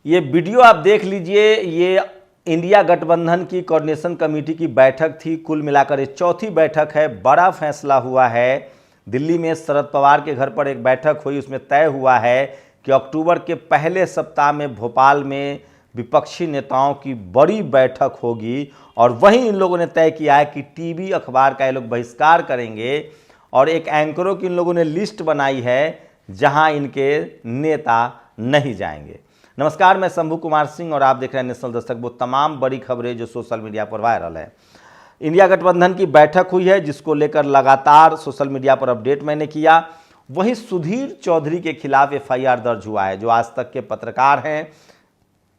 ये वीडियो आप देख लीजिए। ये इंडिया गठबंधन की कोऑर्डिनेशन कमेटी की बैठक थी। कुल मिलाकर ये चौथी बैठक है। बड़ा फैसला हुआ है। दिल्ली में शरद पवार के घर पर एक बैठक हुई, उसमें तय हुआ है कि अक्टूबर के पहले सप्ताह में भोपाल में विपक्षी नेताओं की बड़ी बैठक होगी। और वहीं इन लोगों ने तय किया है कि टीवी अखबार का ये लोग बहिष्कार करेंगे और एक एंकरों की इन लोगों ने लिस्ट बनाई है जहां इनके नेता नहीं जाएंगे। नमस्कार, मैं शंभू कुमार सिंह और आप देख रहे हैं नेशनल दस्तक। वो तमाम बड़ी खबरें जो सोशल मीडिया पर वायरल है। इंडिया गठबंधन की बैठक हुई है जिसको लेकर लगातार सोशल मीडिया पर अपडेट मैंने किया। वहीं सुधीर चौधरी के खिलाफ एफआईआर दर्ज हुआ है, जो आज तक के पत्रकार हैं।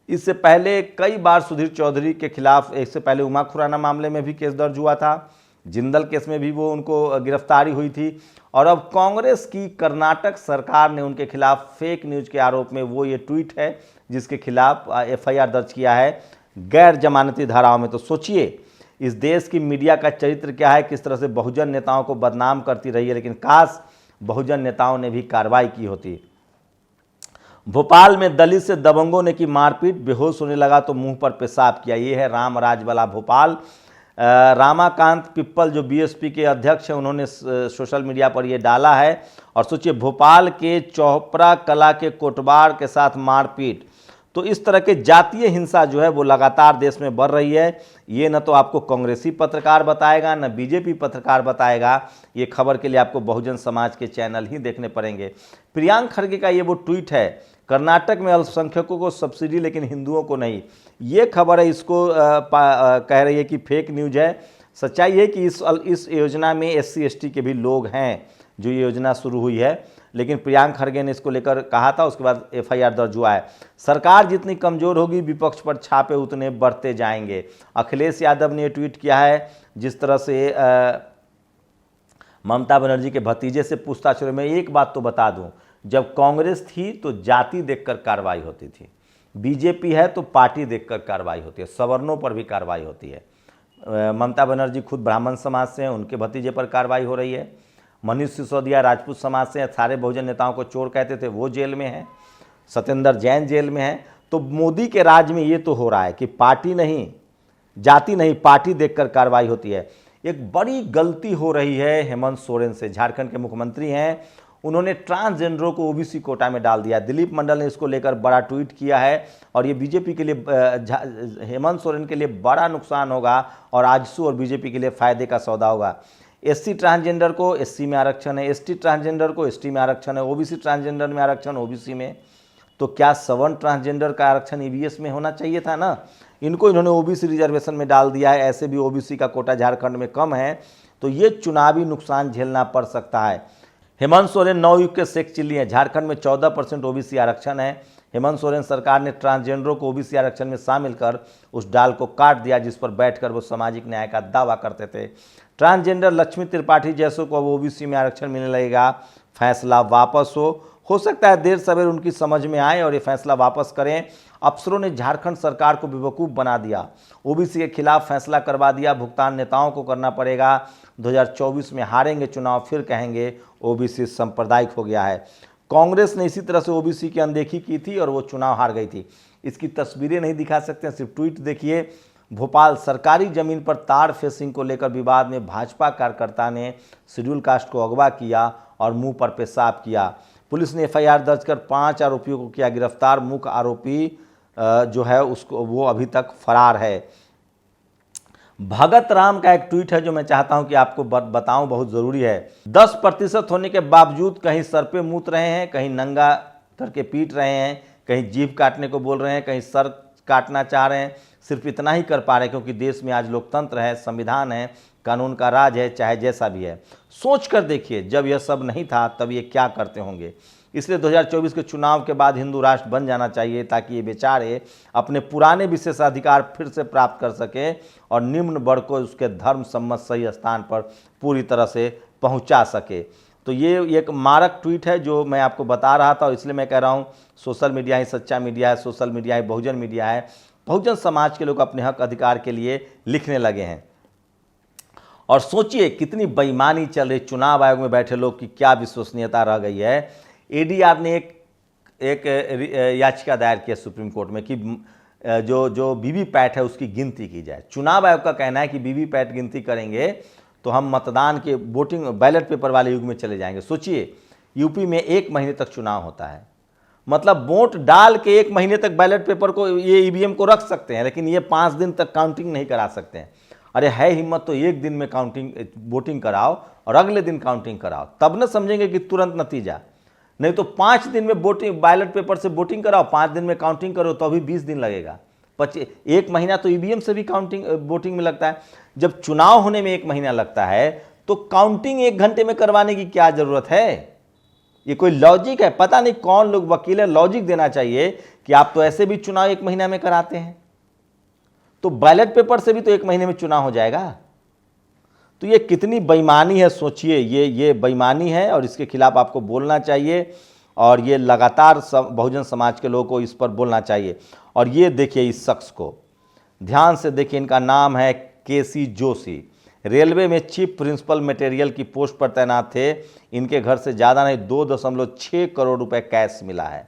इससे पहले कई बार सुधीर चौधरी के खिलाफ, इससे पहले उमा खुराना मामले में भी केस दर्ज हुआ था, जिंदल केस में भी वो उनको गिरफ्तारी हुई थी। और अब कांग्रेस की कर्नाटक सरकार ने उनके खिलाफ फेक न्यूज़ के आरोप में वो ये ट्वीट है जिसके खिलाफ एफआईआर दर्ज किया है गैर जमानती धाराओं में। तो सोचिए इस देश की मीडिया का चरित्र क्या है, किस तरह से बहुजन नेताओं को बदनाम करती रही है। लेकिन काश बहुजन नेताओं ने भी कार्रवाई की होती। भोपाल में दलित से दबंगों ने की मारपीट, बेहोश होने लगा तो मुंह पर पेशाब किया। ये है रामराज वाला भोपाल। रामाकांत पिप्पल जो बीएसपी के अध्यक्ष हैं, उन्होंने सोशल मीडिया पर ये डाला है। और सोचिए, भोपाल के चौपड़ा कला के कोटवार के साथ मारपीट। तो इस तरह के जातीय हिंसा जो है वो लगातार देश में बढ़ रही है। ये न तो आपको कांग्रेसी पत्रकार बताएगा, न बीजेपी पत्रकार बताएगा। ये खबर के लिए आपको बहुजन समाज के चैनल ही देखने पड़ेंगे। प्रियांक खड़गे का ये वो ट्वीट है, कर्नाटक में अल्पसंख्यकों को सब्सिडी लेकिन हिंदुओं को नहीं। ये खबर है, इसको कह रही है कि फेक न्यूज है। सच्चाई है कि इस योजना में SC ST के भी लोग हैं जो ये योजना शुरू हुई है। लेकिन प्रियांक खड़गे ने इसको लेकर कहा था, उसके बाद एफआईआर दर्ज हुआ है। सरकार जितनी कमजोर होगी विपक्ष पर छापे उतने बढ़ते जाएंगे। अखिलेश यादव ने ये ट्वीट किया है। जिस तरह से ममता बनर्जी के भतीजे से पूछताछ में, एक बात तो बता दूं, जब कांग्रेस थी तो जाति देखकर कार्रवाई होती थी, बीजेपी है तो पार्टी देखकर कार्रवाई होती है, सवर्णों पर भी कार्रवाई होती है। ममता बनर्जी खुद ब्राह्मण समाज से हैं, उनके भतीजे पर कार्रवाई हो रही है। मनीष सिसोदिया राजपूत समाज से, सारे बहुजन नेताओं को चोर कहते थे, वो जेल में हैं। सत्येंद्र जैन जेल में हैं। तो मोदी के राज में ये तो हो रहा है कि पार्टी नहीं, जाति नहीं, पार्टी देखकर कार्रवाई होती है। एक बड़ी गलती हो रही है हेमंत सोरेन से। झारखंड के मुख्यमंत्री हैं, उन्होंने ट्रांसजेंडरों को ओबीसी कोटा में डाल दिया। दिलीप मंडल ने इसको लेकर बड़ा ट्वीट किया है और ये बीजेपी के लिए, हेमंत सोरेन के लिए बड़ा नुकसान होगा और आजसू और बीजेपी के लिए फायदे का सौदा होगा। SC ट्रांसजेंडर को SC में आरक्षण है, ST ट्रांसजेंडर को ST में आरक्षण है, OBC ट्रांसजेंडर में आरक्षण OBC में। तो क्या सवर्ण ट्रांसजेंडर का आरक्षण EVS में होना चाहिए था ना? इनको इन्होंने OBC रिजर्वेशन में डाल दिया है। ऐसे भी OBC का कोटा झारखंड में कम है, तो ये चुनावी नुकसान झेलना पड़ सकता है। हेमंत सोरेन नवयुग के शेख चिल्ली हैं। झारखंड में 14% OBC आरक्षण है। हेमंत सोरेन सरकार ने ट्रांसजेंडरों को OBC आरक्षण में शामिल कर उस डाल को काट दिया जिस पर बैठकर वो सामाजिक न्याय का दावा करते थे। ट्रांसजेंडर लक्ष्मी त्रिपाठी जैसों को अब OBC में आरक्षण मिलने लगेगा। फैसला वापस हो सकता है देर सवेर उनकी समझ में आए और ये फैसला वापस करें। अफसरों ने झारखंड सरकार को बेवकूफ़ बना दिया, OBC के खिलाफ फैसला करवा दिया। भुगतान नेताओं को करना पड़ेगा। 2024 में हारेंगे चुनाव, फिर कहेंगे OBC सांप्रदायिक हो गया है। कांग्रेस ने इसी तरह से OBC की अनदेखी की थी और वो चुनाव हार गई थी। इसकी तस्वीरें नहीं दिखा सकते, सिर्फ ट्वीट देखिए। भोपाल सरकारी जमीन पर तार फेंसिंग को लेकर विवाद में भाजपा कार्यकर्ता ने शेड्यूल कास्ट को अगवा किया और मुंह पर पेशाब किया। पुलिस ने एफआईआर दर्ज कर 5 आरोपियों को किया गिरफ्तार। मुख्य आरोपी जो है उसको, वो अभी तक फरार है। भगत राम का एक ट्वीट है जो मैं चाहता हूं कि आपको बताऊं, बहुत ज़रूरी है। 10% होने के बावजूद कहीं सर पे मूत रहे हैं, कहीं नंगा करके पीट रहे हैं, कहीं जीभ काटने को बोल रहे हैं, कहीं सर काटना चाह रहे हैं। सिर्फ इतना ही कर पा रहे हैं क्योंकि देश में आज लोकतंत्र है, संविधान है, कानून का राज है, चाहे जैसा भी है। सोच कर देखिए, जब यह सब नहीं था तब ये क्या करते होंगे। इसलिए 2024 के चुनाव के बाद हिंदू राष्ट्र बन जाना चाहिए ताकि ये बेचारे अपने पुराने विशेषाधिकार फिर से प्राप्त कर सके और निम्न वर्ग को उसके धर्म सम्मत सही स्थान पर पूरी तरह से पहुंचा सके। तो ये एक मारक ट्वीट है जो मैं आपको बता रहा था और इसलिए मैं कह रहा हूँ सोशल मीडिया ही सच्चा मीडिया है, सोशल मीडिया ही बहुजन मीडिया है। बहुजन समाज के लोग अपने हक अधिकार के लिए लिखने लगे हैं। और सोचिए कितनी बेईमानी चल रही, चुनाव आयोग में बैठे लोग की क्या विश्वसनीयता रह गई है। एडीआर ने एक एक याचिका दायर किया सुप्रीम कोर्ट में कि जो वीवीपैट है उसकी गिनती की जाए। चुनाव आयोग का कहना है कि वीवीपैट गिनती करेंगे तो हम मतदान के वोटिंग बैलेट पेपर वाले युग में चले जाएंगे। सोचिए, यूपी में 1 महीने तक चुनाव होता है, मतलब वोट डाल के 1 महीने तक बैलेट पेपर को, ये ईवीएम को रख सकते हैं, लेकिन ये 5 दिन तक काउंटिंग नहीं करा सकते हैं। अरे है हिम्मत तो 1 दिन में वोटिंग कराओ और अगले दिन काउंटिंग कराओ, तब न समझेंगे कि तुरंत नतीजा। नहीं तो 5 दिन में वोटिंग, बैलेट पेपर से वोटिंग कराओ, 5 दिन में काउंटिंग करो तो अभी 20 दिन लगेगा। 1 महीना तो ईवीएम से भी काउंटिंग वोटिंग में लगता है। जब चुनाव होने में 1 महीना लगता है तो काउंटिंग 1 घंटे में करवाने की क्या जरूरत है? ये कोई लॉजिक है? पता नहीं कौन लोग वकील है, लॉजिक देना चाहिए कि आप तो ऐसे भी चुनाव 1 महीना में कराते हैं, तो बैलेट पेपर से भी तो 1 महीने में चुनाव हो जाएगा। तो ये कितनी बेईमानी है, सोचिए। ये बेईमानी है और इसके खिलाफ आपको बोलना चाहिए, और ये लगातार बहुजन समाज के लोगों को इस पर बोलना चाहिए। और ये देखिए, इस शख्स को ध्यान से देखिए, इनका नाम है केसी जोशी, रेलवे में चीफ प्रिंसिपल मटेरियल की पोस्ट पर तैनात थे। इनके घर से ज़्यादा नहीं 2.6 करोड़ रुपए कैश मिला है।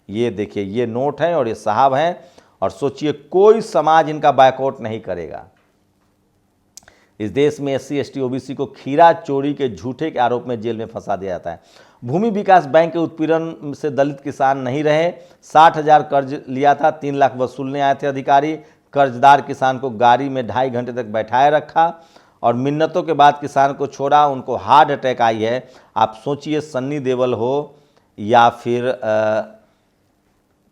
ये देखिए, ये नोट हैं और ये साहब हैं, और सोचिए कोई समाज इनका बायकॉट नहीं करेगा। इस देश में SC ST OBC को खीरा चोरी के झूठे के आरोप में जेल में फंसा दिया जाता है। भूमि विकास बैंक के उत्पीड़न से दलित किसान नहीं रहे। 60,000 कर्ज लिया था, 3 लाख वसूलने आए थे अधिकारी। कर्जदार किसान को गाड़ी में 2.5 घंटे तक बैठाए रखा और मिन्नतों के बाद किसान को छोड़ा। उनको हार्ट अटैक आई है। आप सोचिए, सन्नी देओल हो या फिर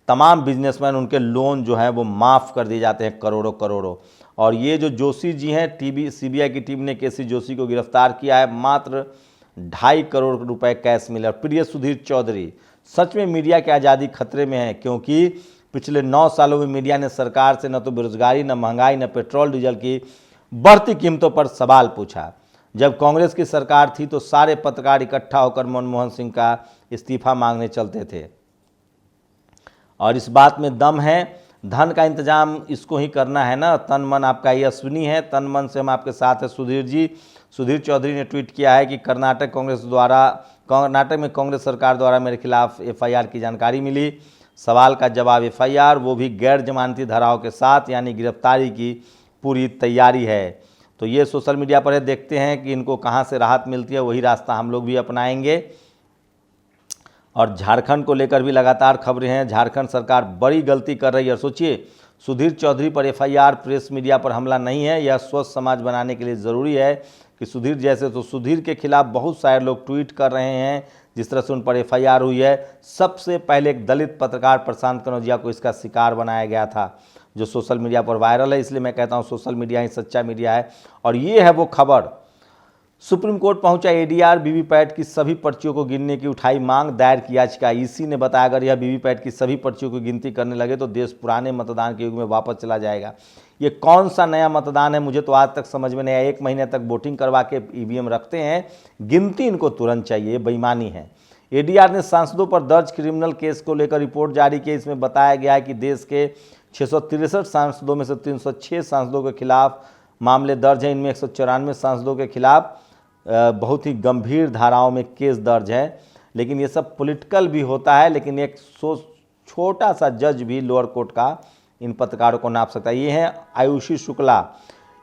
तमाम बिजनेसमैन, उनके लोन जो हैं वो माफ़ कर दिए जाते हैं, करोड़ों करोड़ों। और ये जो जोशी जी हैं, CBI की टीम ने केसी जोशी को गिरफ्तार किया है। मात्र 2.5 करोड़ रुपए कैश मिले। और प्रिय सुधीर चौधरी, सच में मीडिया की आज़ादी खतरे में है, क्योंकि पिछले 9 सालों में मीडिया ने सरकार से न तो बेरोजगारी, न महंगाई, न पेट्रोल डीजल की बढ़ती कीमतों पर सवाल पूछा। जब कांग्रेस की सरकार थी तो सारे पत्रकार इकट्ठा होकर मनमोहन सिंह का इस्तीफा मांगने चलते थे। और इस बात में दम है, धन का इंतजाम इसको ही करना है ना, तन मन आपका ये अश्विनी है, तन मन से हम आपके साथ हैं। सुधीर जी, सुधीर चौधरी ने ट्वीट किया है कि कर्नाटक में कांग्रेस सरकार द्वारा मेरे खिलाफ FIR की जानकारी मिली। सवाल का जवाब FIR, वो भी गैर जमानती धाराओं के साथ, यानी गिरफ्तारी की पूरी तैयारी है। तो ये सोशल मीडिया पर है, देखते हैं कि इनको कहाँ से राहत मिलती है, वही रास्ता हम लोग भी अपनाएंगे। और झारखंड को लेकर भी लगातार खबरें हैं। झारखंड सरकार बड़ी गलती कर रही है। सोचिए, सुधीर चौधरी पर FIR, प्रेस मीडिया पर हमला नहीं है। यह स्वस्थ समाज बनाने के लिए ज़रूरी है कि सुधीर जैसे, तो सुधीर के खिलाफ बहुत सारे लोग ट्वीट कर रहे हैं जिस तरह से उन पर FIR हुई है। सबसे पहले एक दलित पत्रकार प्रशांत कनौजिया को इसका शिकार बनाया गया था, जो सोशल मीडिया पर वायरल है। इसलिए मैं कहता हूँ सोशल मीडिया ही सच्चा मीडिया है। और ये है वो खबर। सुप्रीम कोर्ट पहुंचा ADR, वीवीपैट की सभी पर्चियों को गिनने की उठाई मांग, दायर की याचिका। EC ने बताया अगर यह वीवीपैट की सभी पर्चियों की गिनती करने लगे तो देश पुराने मतदान के युग में वापस चला जाएगा। ये कौन सा नया मतदान है, मुझे तो आज तक समझ में नहीं आया। 1 महीने तक वोटिंग करवा के EVM रखते हैं, गिनती इनको तुरंत चाहिए, बेईमानी है। ADR ने सांसदों पर दर्ज क्रिमिनल केस को लेकर रिपोर्ट जारी की। इसमें बताया गया है कि देश के 663 सांसदों में से 306 सांसदों के खिलाफ मामले दर्ज हैं। इनमें 194 सांसदों के खिलाफ बहुत ही गंभीर धाराओं में केस दर्ज है। लेकिन ये सब पॉलिटिकल भी होता है, लेकिन एक छोटा सा जज भी लोअर कोर्ट का इन पत्रकारों को नाप सकता है। ये हैं आयुषी शुक्ला।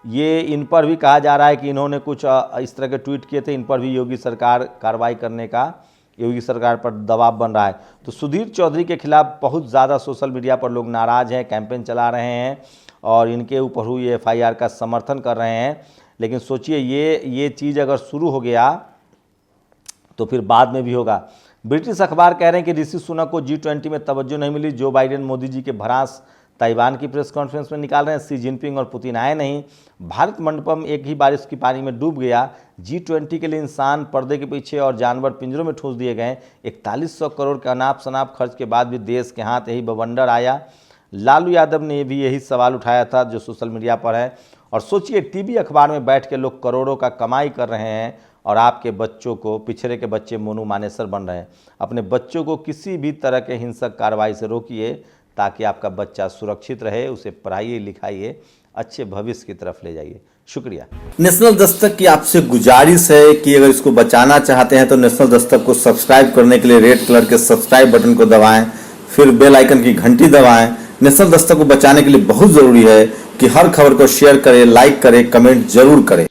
ये इन पर भी कहा जा रहा है कि इन्होंने कुछ इस तरह के ट्वीट किए थे, इन पर भी योगी सरकार कार्रवाई करने का, योगी सरकार पर दबाव बन रहा है। तो सुधीर चौधरी के खिलाफ बहुत ज़्यादा सोशल मीडिया पर लोग नाराज़ हैं, कैंपेन चला रहे हैं और इनके ऊपर हुई FIR का समर्थन कर रहे हैं। लेकिन सोचिए, ये चीज़ अगर शुरू हो गया तो फिर बाद में भी होगा। ब्रिटिश अखबार कह रहे हैं कि ऋषि सुनक को G20 में तवज्जो नहीं मिली। जो बाइडेन मोदी जी के भरास ताइवान की प्रेस कॉन्फ्रेंस में निकाल रहे हैं। शी जिनपिंग और पुतिन आए नहीं। भारत मंडपम एक ही बारिश की पानी में डूब गया। G20 के लिए इंसान पर्दे के पीछे और जानवर पिंजरों में ठूंस दिए गए। 4100 करोड़ के अनाप शनाप खर्च के बाद भी देश के हाथ यही बवंडर आया। लालू यादव ने भी यही सवाल उठाया था जो सोशल मीडिया पर है। और सोचिए, टीवी अखबार में बैठ के लोग करोड़ों का कमाई कर रहे हैं और आपके बच्चों को, पिछड़े के बच्चे मोनू मानेसर बन रहे हैं। अपने बच्चों को किसी भी तरह के हिंसक कार्रवाई से रोकिए ताकि आपका बच्चा सुरक्षित रहे, उसे पढ़ाइए लिखाइए, अच्छे भविष्य की तरफ ले जाइए। शुक्रिया। नेशनल दस्तक की आपसे गुजारिश है कि अगर इसको बचाना चाहते हैं तो नेशनल दस्तक को सब्सक्राइब करने के लिए रेड कलर के सब्सक्राइब बटन को दबाएं, फिर बेल आइकन की घंटी दबाएं। नेशनल दस्तक को बचाने के लिए बहुत जरूरी है कि हर खबर को शेयर करें, लाइक करें, कमेंट जरूर करें।